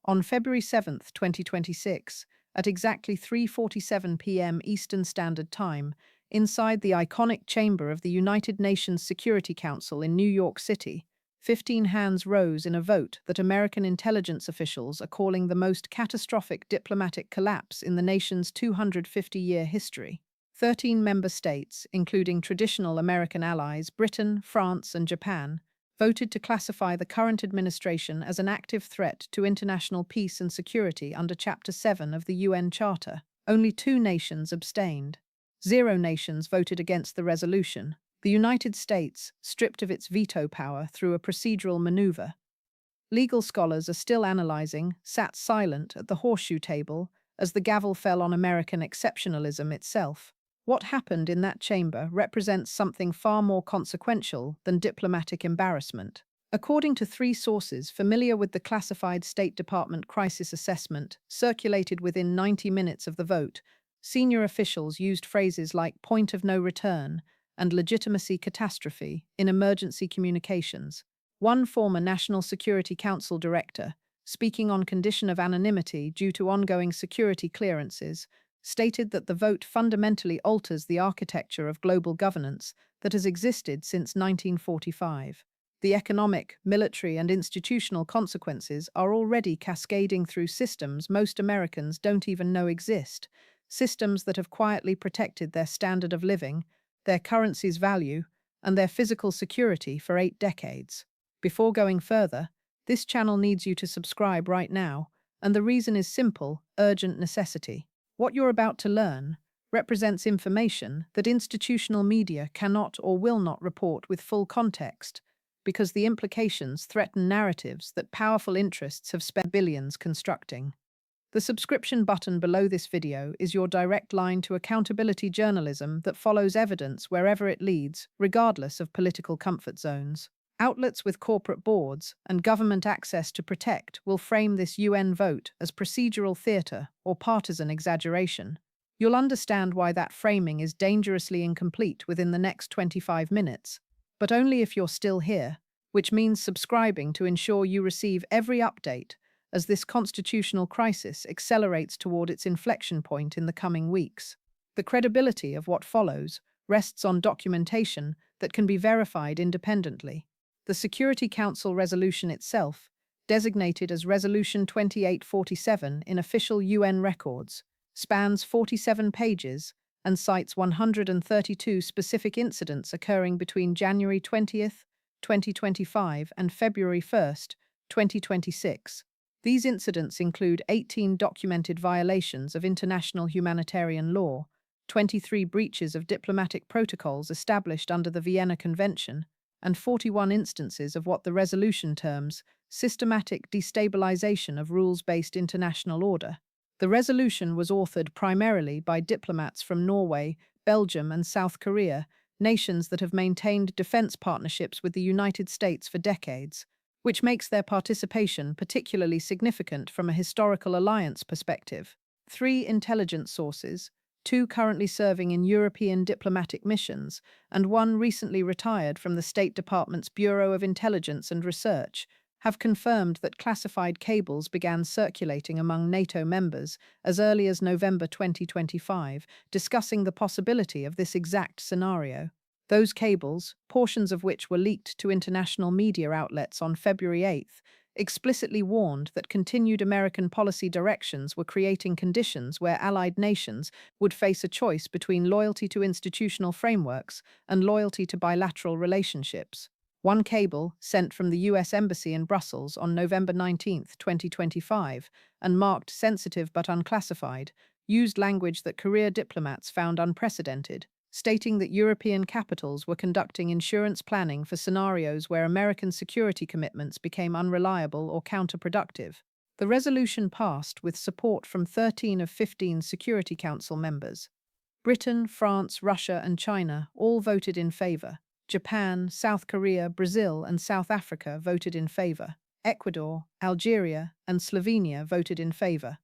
On February 7, 2026, at exactly 3:47 p.m. Eastern Standard Time, inside the iconic chamber of the United Nations Security Council in New York City, 15 hands rose in a vote that American intelligence officials are calling the most catastrophic diplomatic collapse in the nation's 250-year history. 13 member states, including traditional American allies Britain, France, and Japan, voted to classify the current administration as an active threat to international peace and security under Chapter 7 of the UN Charter. Only 2 nations abstained. 0 nations voted against the resolution. The United States, stripped of its veto power through a procedural maneuver. Legal scholars are still analyzing, sat silent at the horseshoe table as the gavel fell on American exceptionalism itself. What happened in that chamber represents something far more consequential than diplomatic embarrassment. According to 3 sources familiar with the classified State Department crisis assessment circulated within 90 minutes of the vote, senior officials used phrases like point of no return and legitimacy catastrophe in emergency communications. One former National Security Council director, speaking on condition of anonymity due to ongoing security clearances, stated that the vote fundamentally alters the architecture of global governance that has existed since 1945. The economic, military, and institutional consequences are already cascading through systems most Americans don't even know exist, systems that have quietly protected their standard of living, their currency's value, and their physical security for 8 decades. Before going further, this channel needs you to subscribe right now, and the reason is simple: urgent necessity. What you're about to learn represents information that institutional media cannot or will not report with full context, because the implications threaten narratives that powerful interests have spent billions constructing. The subscription button below this video is your direct line to accountability journalism that follows evidence wherever it leads, regardless of political comfort zones. Outlets with corporate boards and government access to protect will frame this UN vote as procedural theatre or partisan exaggeration. You'll understand why that framing is dangerously incomplete within the next 25 minutes, but only if you're still here, which means subscribing to ensure you receive every update as this constitutional crisis accelerates toward its inflection point in the coming weeks. The credibility of what follows rests on documentation that can be verified independently. The Security Council resolution itself, designated as Resolution 2847 in official UN records, spans 47 pages and cites 132 specific incidents occurring between January 20th, 2025 and February 1st, 2026. These incidents include 18 documented violations of international humanitarian law, 23 breaches of diplomatic protocols established under the Vienna Convention, and 41 instances of what the resolution terms systematic destabilization of rules-based international order. The resolution was authored primarily by diplomats from Norway, Belgium, and South Korea, nations that have maintained defense partnerships with the United States for decades, which makes their participation particularly significant from a historical alliance perspective. 3 intelligence sources, 2 currently serving in European diplomatic missions, and 1 recently retired from the State Department's Bureau of Intelligence and Research, have confirmed that classified cables began circulating among NATO members as early as November 2025, discussing the possibility of this exact scenario. Those cables, portions of which were leaked to international media outlets on February 8th, explicitly warned that continued American policy directions were creating conditions where allied nations would face a choice between loyalty to institutional frameworks and loyalty to bilateral relationships. One cable, sent from the U.S. Embassy in Brussels on November 19, 2025, and marked sensitive but unclassified, used language that career diplomats found unprecedented, stating that European capitals were conducting insurance planning for scenarios where American security commitments became unreliable or counterproductive. The resolution passed with support from 13 of 15 Security Council members. Britain, France, Russia, and China all voted in favor. Japan, South Korea, Brazil, and South Africa voted in favor. Ecuador, Algeria, and Slovenia voted in favor.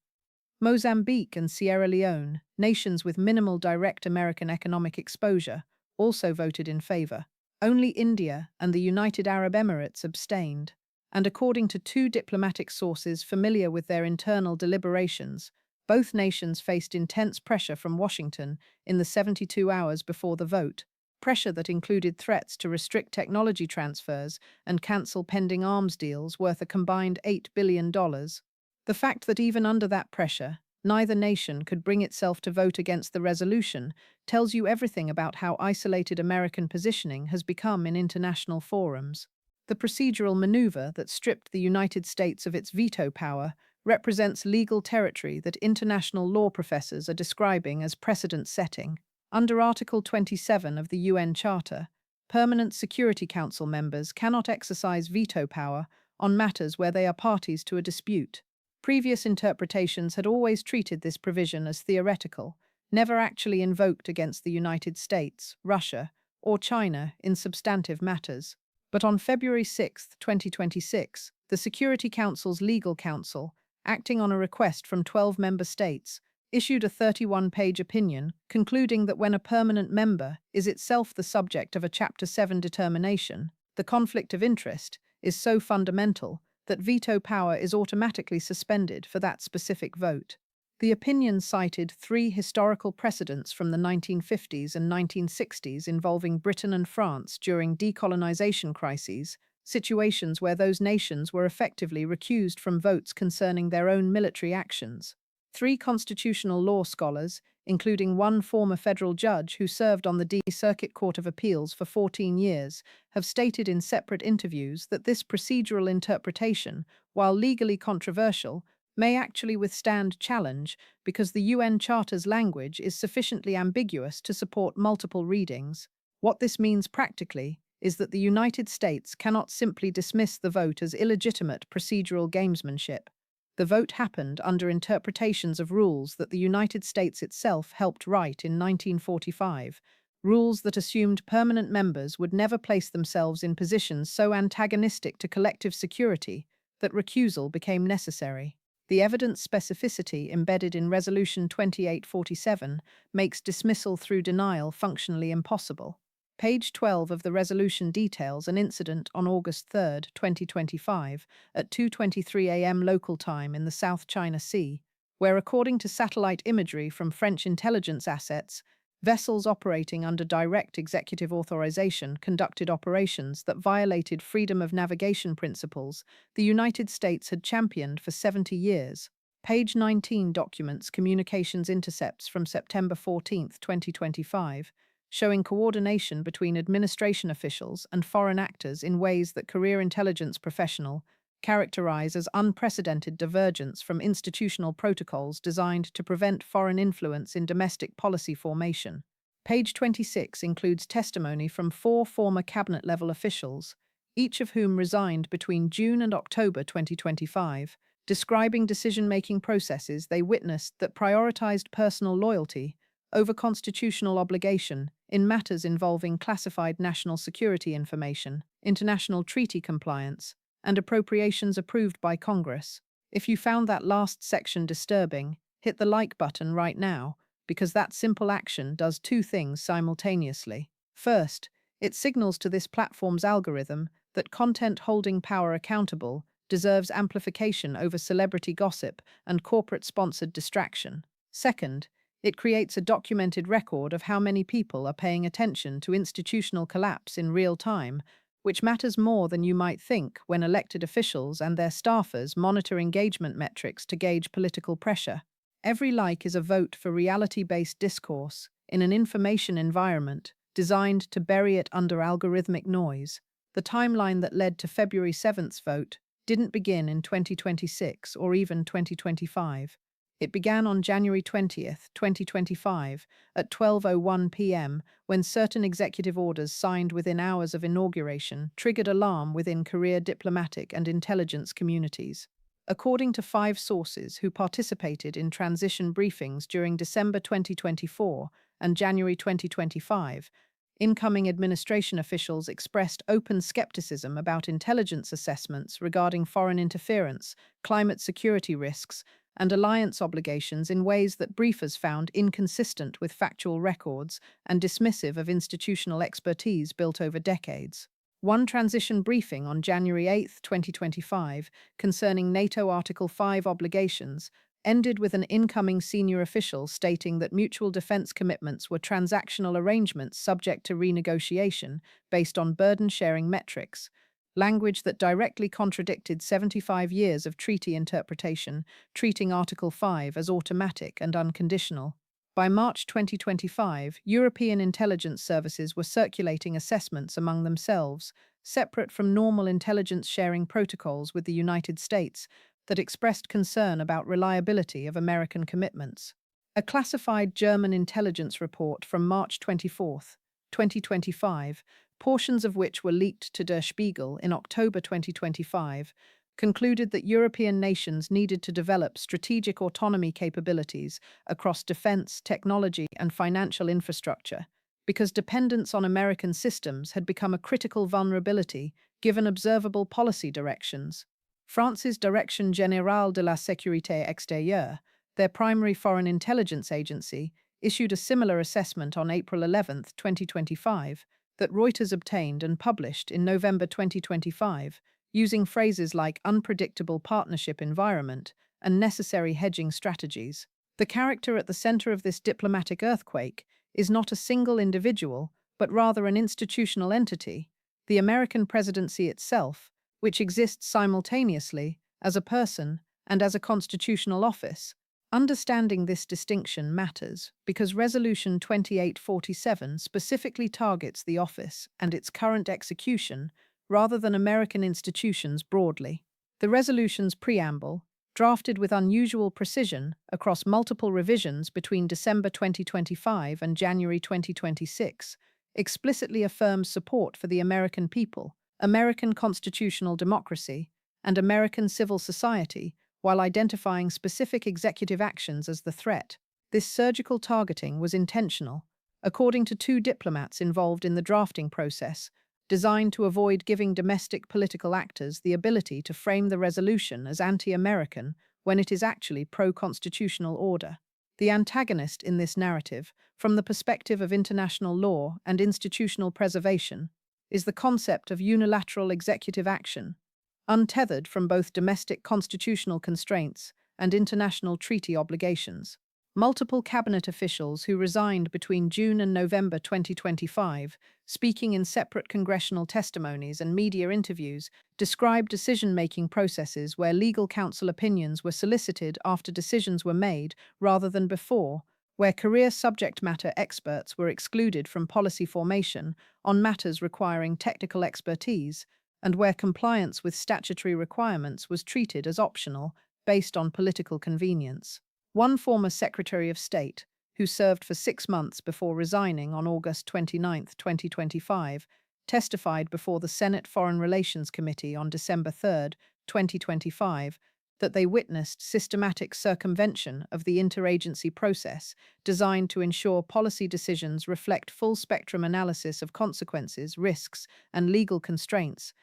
Mozambique and Sierra Leone, nations with minimal direct American economic exposure, also voted in favor. Only India and the United Arab Emirates abstained. and according to two diplomatic sources familiar with their internal deliberations, both nations faced intense pressure from Washington in the 72 hours before the vote, pressure that included threats to restrict technology transfers and cancel pending arms deals worth a combined $8 billion. The fact that even under that pressure, neither nation could bring itself to vote against the resolution tells you everything about how isolated American positioning has become in international forums. The procedural maneuver that stripped the United States of its veto power represents legal territory that international law professors are describing as precedent-setting. Under Article 27 of the UN Charter, permanent Security Council members cannot exercise veto power on matters where they are parties to a dispute. Previous interpretations had always treated this provision as theoretical, never actually invoked against the United States, Russia, or China in substantive matters. But on February 6, 2026, the Security Council's legal counsel, acting on a request from 12 member states, issued a 31-page opinion concluding that when a permanent member is itself the subject of a Chapter 7 determination, the conflict of interest is so fundamental that veto power is automatically suspended for that specific vote. The opinion cited three historical precedents from the 1950s and 1960s involving Britain and France during decolonization crises, situations where those nations were effectively recused from votes concerning their own military actions. Three constitutional law scholars, including one former federal judge who served on the D. Circuit Court of Appeals for 14 years, have stated in separate interviews that this procedural interpretation, while legally controversial, may actually withstand challenge because the UN Charter's language is sufficiently ambiguous to support multiple readings. What this means practically is that the United States cannot simply dismiss the vote as illegitimate procedural gamesmanship. The vote happened under interpretations of rules that the United States itself helped write in 1945, rules that assumed permanent members would never place themselves in positions so antagonistic to collective security that recusal became necessary. The evidence specificity embedded in Resolution 2847 makes dismissal through denial functionally impossible. Page 12 of the resolution details an incident on August 3, 2025, at 2:23 a.m. local time in the South China Sea, where, according to satellite imagery from French intelligence assets, vessels operating under direct executive authorization conducted operations that violated freedom of navigation principles the United States had championed for 70 years. Page 19 documents communications intercepts from September 14, 2025, showing coordination between administration officials and foreign actors in ways that career intelligence professionals characterize as unprecedented divergence from institutional protocols designed to prevent foreign influence in domestic policy formation. Page 26 includes testimony from four former cabinet-level officials, each of whom resigned between June and October 2025, describing decision-making processes they witnessed that prioritized personal loyalty over constitutional obligation in matters involving classified national security information, international treaty compliance, and appropriations approved by Congress. If you found that last section disturbing, hit the like button right now, because that simple action does two things simultaneously. First, it signals to this platform's algorithm that content holding power accountable deserves amplification over celebrity gossip and corporate-sponsored distraction. Second, it creates a documented record of how many people are paying attention to institutional collapse in real time, which matters more than you might think when elected officials and their staffers monitor engagement metrics to gauge political pressure. Every like is a vote for reality-based discourse in an information environment designed to bury it under algorithmic noise. The timeline that led to February 7th's vote didn't begin in 2026 or even 2025. It began on January 20th, 2025, at 12:01 p.m., when certain executive orders signed within hours of inauguration triggered alarm within career diplomatic and intelligence communities. According to 5 sources who participated in transition briefings during December 2024 and January 2025, incoming administration officials expressed open skepticism about intelligence assessments regarding foreign interference, climate security risks, and alliance obligations in ways that briefers found inconsistent with factual records and dismissive of institutional expertise built over decades. One transition briefing on January 8, 2025, concerning NATO Article 5 obligations, ended with an incoming senior official stating that mutual defense commitments were transactional arrangements subject to renegotiation based on burden-sharing metrics, language that directly contradicted 75 years of treaty interpretation, treating Article 5 as automatic and unconditional. By March 2025, European intelligence services were circulating assessments among themselves, separate from normal intelligence sharing protocols with the United States, that expressed concern about reliability of American commitments. A classified German intelligence report from March 24, 2025, portions of which were leaked to Der Spiegel in October 2025, concluded that European nations needed to develop strategic autonomy capabilities across defense, technology, and financial infrastructure, because dependence on American systems had become a critical vulnerability given observable policy directions. France's Direction Générale de la Sécurité Extérieure, their primary foreign intelligence agency, issued a similar assessment on April 11, 2025, that Reuters obtained and published in November 2025, using phrases like unpredictable partnership environment and necessary hedging strategies. The character at the center of this diplomatic earthquake is not a single individual, but rather an institutional entity, the American presidency itself, which exists simultaneously as a person and as a constitutional office. Understanding this distinction matters because Resolution 2847 specifically targets the office and its current execution rather than American institutions broadly. The resolution's preamble, drafted with unusual precision across multiple revisions between December 2025 and January 2026, explicitly affirms support for the American people, American constitutional democracy, and American civil society, while identifying specific executive actions as the threat. This surgical targeting was intentional, according to two diplomats involved in the drafting process, designed to avoid giving domestic political actors the ability to frame the resolution as anti-American when it is actually pro-constitutional order. The antagonist in this narrative, from the perspective of international law and institutional preservation, is the concept of unilateral executive action, untethered from both domestic constitutional constraints and international treaty obligations. Multiple cabinet officials who resigned between June and November 2025, speaking in separate congressional testimonies and media interviews, described decision-making processes where legal counsel opinions were solicited after decisions were made rather than before, where career subject matter experts were excluded from policy formation on matters requiring technical expertise, and where compliance with statutory requirements was treated as optional based on political convenience. One former Secretary of State, who served for 6 months before resigning on August 29, 2025, testified before the Senate Foreign Relations Committee on December 3, 2025, that they witnessed systematic circumvention of the interagency process designed to ensure policy decisions reflect full-spectrum analysis of consequences, risks, and legal constraints.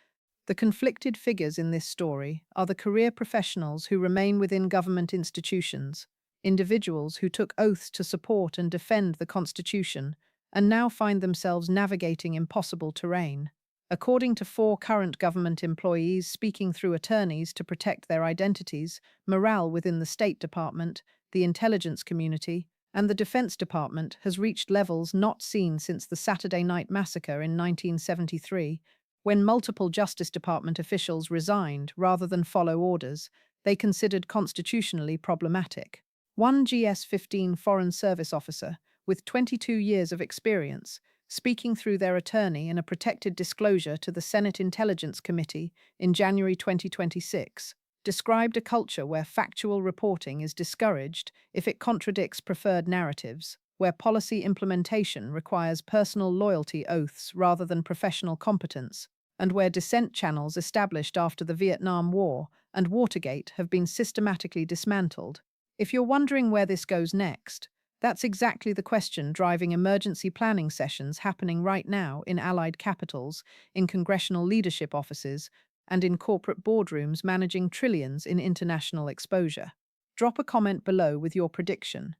The conflicted figures in this story are the career professionals who remain within government institutions, individuals who took oaths to support and defend the Constitution and now find themselves navigating impossible terrain. According to 4 current government employees speaking through attorneys to protect their identities, morale within the State Department, the intelligence community, and the Defense Department has reached levels not seen since the Saturday Night Massacre in 1973, when multiple Justice Department officials resigned rather than follow orders they considered constitutionally problematic. One GS-15 Foreign Service officer, with 22 years of experience, speaking through their attorney in a protected disclosure to the Senate Intelligence Committee in January 2026, described a culture where factual reporting is discouraged if it contradicts preferred narratives, where policy implementation requires personal loyalty oaths rather than professional competence, and where dissent channels established after the Vietnam War and Watergate have been systematically dismantled. If you're wondering where this goes next, that's exactly the question driving emergency planning sessions happening right now in allied capitals, in congressional leadership offices, and in corporate boardrooms managing trillions in international exposure. Drop a comment below with your prediction.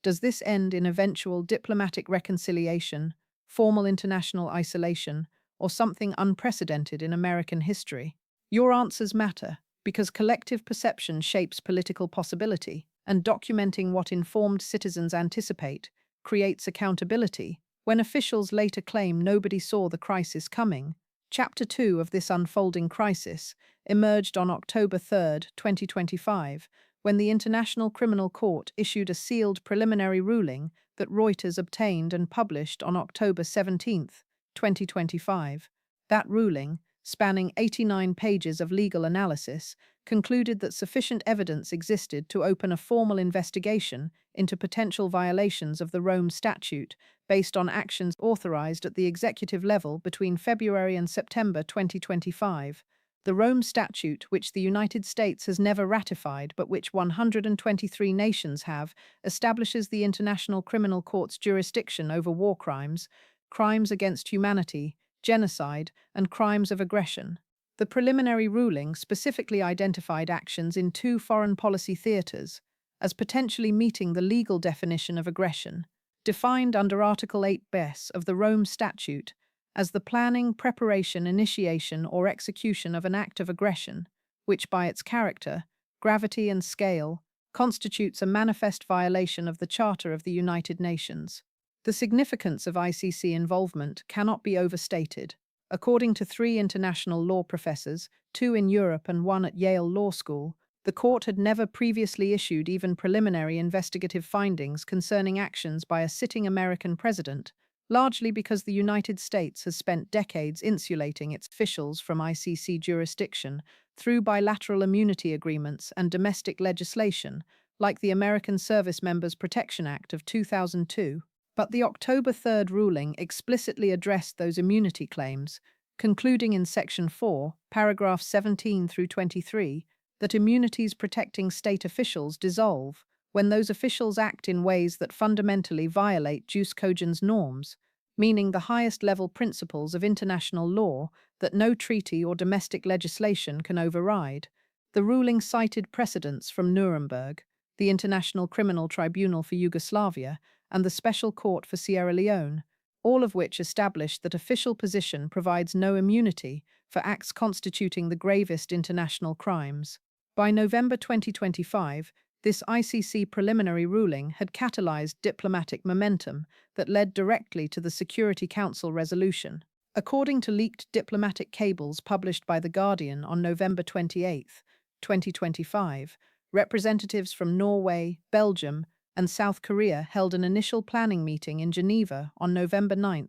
Does this end in eventual diplomatic reconciliation, formal international isolation, or something unprecedented in American history? Your answers matter, because collective perception shapes political possibility, and documenting what informed citizens anticipate creates accountability. When officials later claim nobody saw the crisis coming, Chapter 2 of this unfolding crisis emerged on October 3, 2025, when the International Criminal Court issued a sealed preliminary ruling that Reuters obtained and published on October 17, 2025. That ruling, spanning 89 pages of legal analysis, concluded that sufficient evidence existed to open a formal investigation into potential violations of the Rome Statute based on actions authorized at the executive level between February and September 2025. The Rome Statute, which the United States has never ratified but which 123 nations have, establishes the International Criminal Court's jurisdiction over war crimes, crimes against humanity, genocide, and crimes of aggression. The preliminary ruling specifically identified actions in two foreign policy theaters as potentially meeting the legal definition of aggression, defined under Article 8 of the Rome Statute as the planning, preparation, initiation, or execution of an act of aggression, which by its character, gravity, and scale constitutes a manifest violation of the Charter of the United Nations. The significance of ICC involvement cannot be overstated. According to 3 international law professors, 2 in Europe and 1 at Yale Law School, the court had never previously issued even preliminary investigative findings concerning actions by a sitting American president, largely because the United States has spent decades insulating its officials from ICC jurisdiction through bilateral immunity agreements and domestic legislation, like the American Service Members Protection Act of 2002. But the October 3 ruling explicitly addressed those immunity claims, concluding in Section 4, paragraphs 17 through 23, that immunities protecting state officials dissolve when those officials act in ways that fundamentally violate jus cogens norms, meaning the highest-level principles of international law that no treaty or domestic legislation can override. The ruling cited precedents from Nuremberg, the International Criminal Tribunal for Yugoslavia, and the Special Court for Sierra Leone, all of which established that official position provides no immunity for acts constituting the gravest international crimes. By November 2025, this ICC preliminary ruling had catalyzed diplomatic momentum that led directly to the Security Council resolution. According to leaked diplomatic cables published by The Guardian on November 28, 2025, representatives from Norway, Belgium, and South Korea held an initial planning meeting in Geneva on November 9,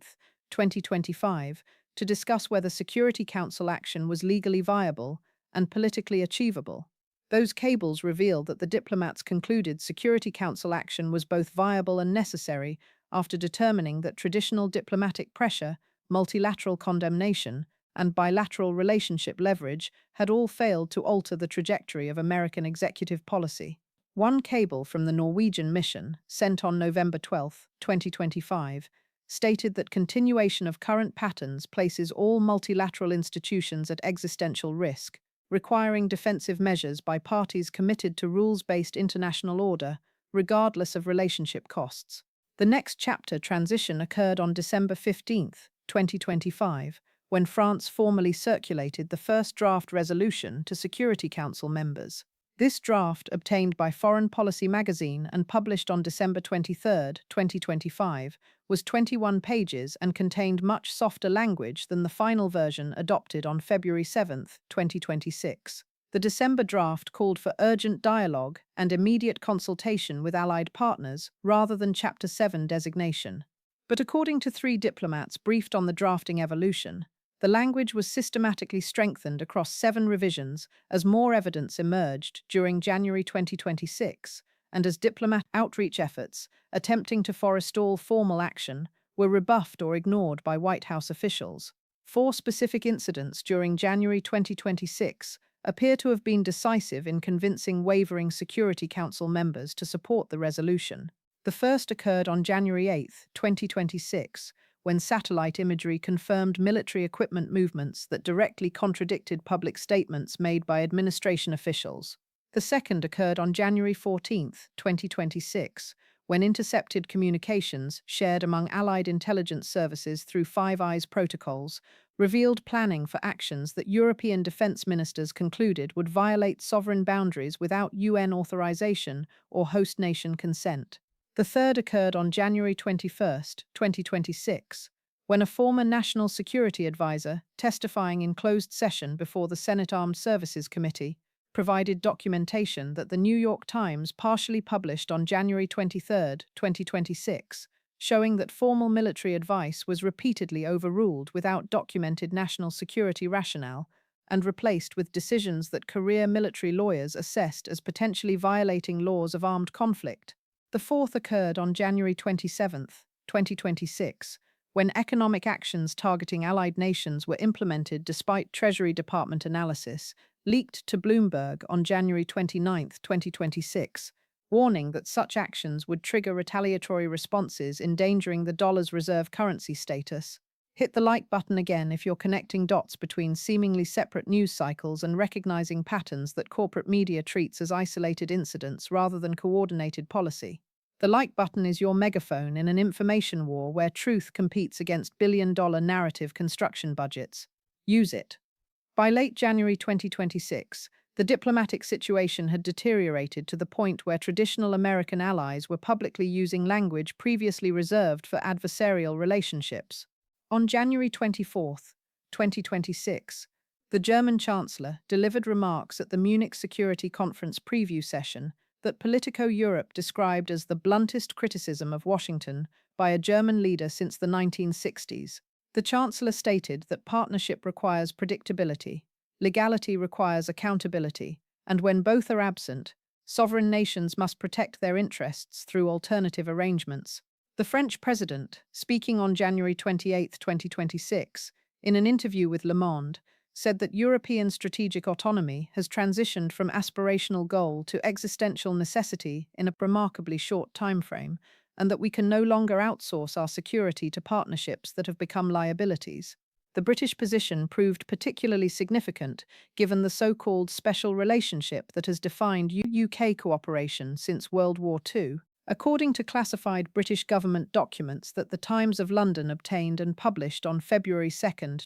2025, to discuss whether Security Council action was legally viable and politically achievable. Those cables revealed that the diplomats concluded Security Council action was both viable and necessary after determining that traditional diplomatic pressure, multilateral condemnation, and bilateral relationship leverage had all failed to alter the trajectory of American executive policy. One cable from the Norwegian mission, sent on November 12, 2025, stated that continuation of current patterns places all multilateral institutions at existential risk, requiring defensive measures by parties committed to rules-based international order, regardless of relationship costs. The next chapter transition occurred on December 15, 2025, when France formally circulated the first draft resolution to Security Council members. This draft, obtained by Foreign Policy magazine and published on December 23, 2025, was 21 pages and contained much softer language than the final version adopted on February 7, 2026. The December draft called for urgent dialogue and immediate consultation with allied partners rather than Chapter 7 designation. But according to 3 diplomats briefed on the drafting evolution, the language was systematically strengthened across 7 revisions as more evidence emerged during January 2026, and as diplomatic outreach efforts, attempting to forestall formal action, were rebuffed or ignored by White House officials. 4 specific incidents during January 2026 appear to have been decisive in convincing wavering Security Council members to support the resolution. The first occurred on January 8, 2026, when satellite imagery confirmed military equipment movements that directly contradicted public statements made by administration officials. The second occurred on January 14, 2026, when intercepted communications shared among Allied intelligence services through Five Eyes protocols revealed planning for actions that European defense ministers concluded would violate sovereign boundaries without UN authorization or host nation consent. The third occurred on January 21, 2026, when a former National Security Advisor, testifying in closed session before the Senate Armed Services Committee, provided documentation that the New York Times partially published on January 23, 2026, showing that formal military advice was repeatedly overruled without documented national security rationale and replaced with decisions that career military lawyers assessed as potentially violating laws of armed conflict. The fourth occurred on January 27, 2026, when economic actions targeting allied nations were implemented despite Treasury Department analysis, leaked to Bloomberg on January 29, 2026, warning that such actions would trigger retaliatory responses endangering the dollar's reserve currency status. Hit the like button again if you're connecting dots between seemingly separate news cycles and recognizing patterns that corporate media treats as isolated incidents rather than coordinated policy. The like button is your megaphone in an information war where truth competes against billion-dollar narrative construction budgets. Use it. By late January 2026, the diplomatic situation had deteriorated to the point where traditional American allies were publicly using language previously reserved for adversarial relationships. On January 24, 2026, the German Chancellor delivered remarks at the Munich Security Conference preview session that Politico Europe described as the bluntest criticism of Washington by a German leader since the 1960s. The Chancellor stated that partnership requires predictability, legality requires accountability, and when both are absent, sovereign nations must protect their interests through alternative arrangements. The French president, speaking on January 28, 2026, in an interview with Le Monde, said that European strategic autonomy has transitioned from aspirational goal to existential necessity in a remarkably short timeframe, and that we can no longer outsource our security to partnerships that have become liabilities. The British position proved particularly significant given the so-called special relationship that has defined UK cooperation since World War II. According to classified British government documents that the Times of London obtained and published on February 2,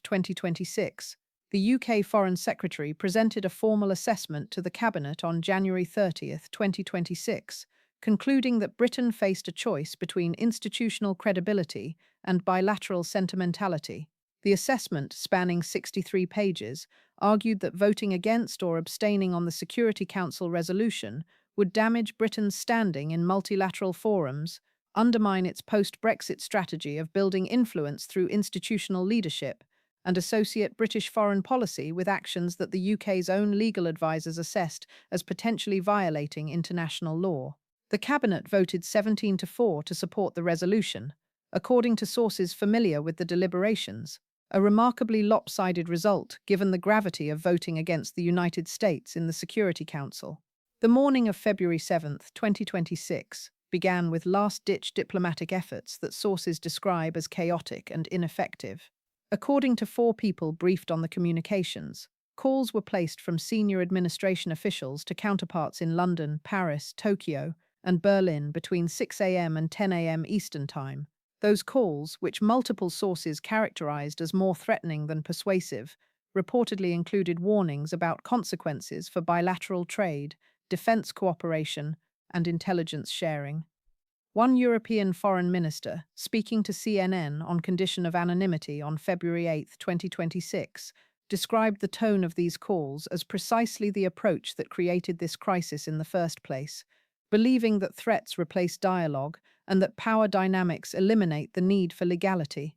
2026, the UK Foreign Secretary presented a formal assessment to the Cabinet on January 30, 2026, concluding that Britain faced a choice between institutional credibility and bilateral sentimentality. The assessment, spanning 63 pages, argued that voting against or abstaining on the Security Council resolution would damage Britain's standing in multilateral forums, undermine its post-Brexit strategy of building influence through institutional leadership, and associate British foreign policy with actions that the UK's own legal advisers assessed as potentially violating international law. The Cabinet voted 17-4 to support the resolution, according to sources familiar with the deliberations, a remarkably lopsided result given the gravity of voting against the United States in the Security Council. The morning of February 7, 2026, began with last-ditch diplomatic efforts that sources describe as chaotic and ineffective. According to 4 people briefed on the communications, calls were placed from senior administration officials to counterparts in London, Paris, Tokyo, and Berlin between 6 a.m. and 10 a.m. Eastern Time. Those calls, which multiple sources characterized as more threatening than persuasive, reportedly included warnings about consequences for bilateral trade, defense cooperation, and intelligence sharing. One European foreign minister, speaking to CNN on condition of anonymity on February 8, 2026, described the tone of these calls as precisely the approach that created this crisis in the first place, believing that threats replace dialogue and that power dynamics eliminate the need for legality.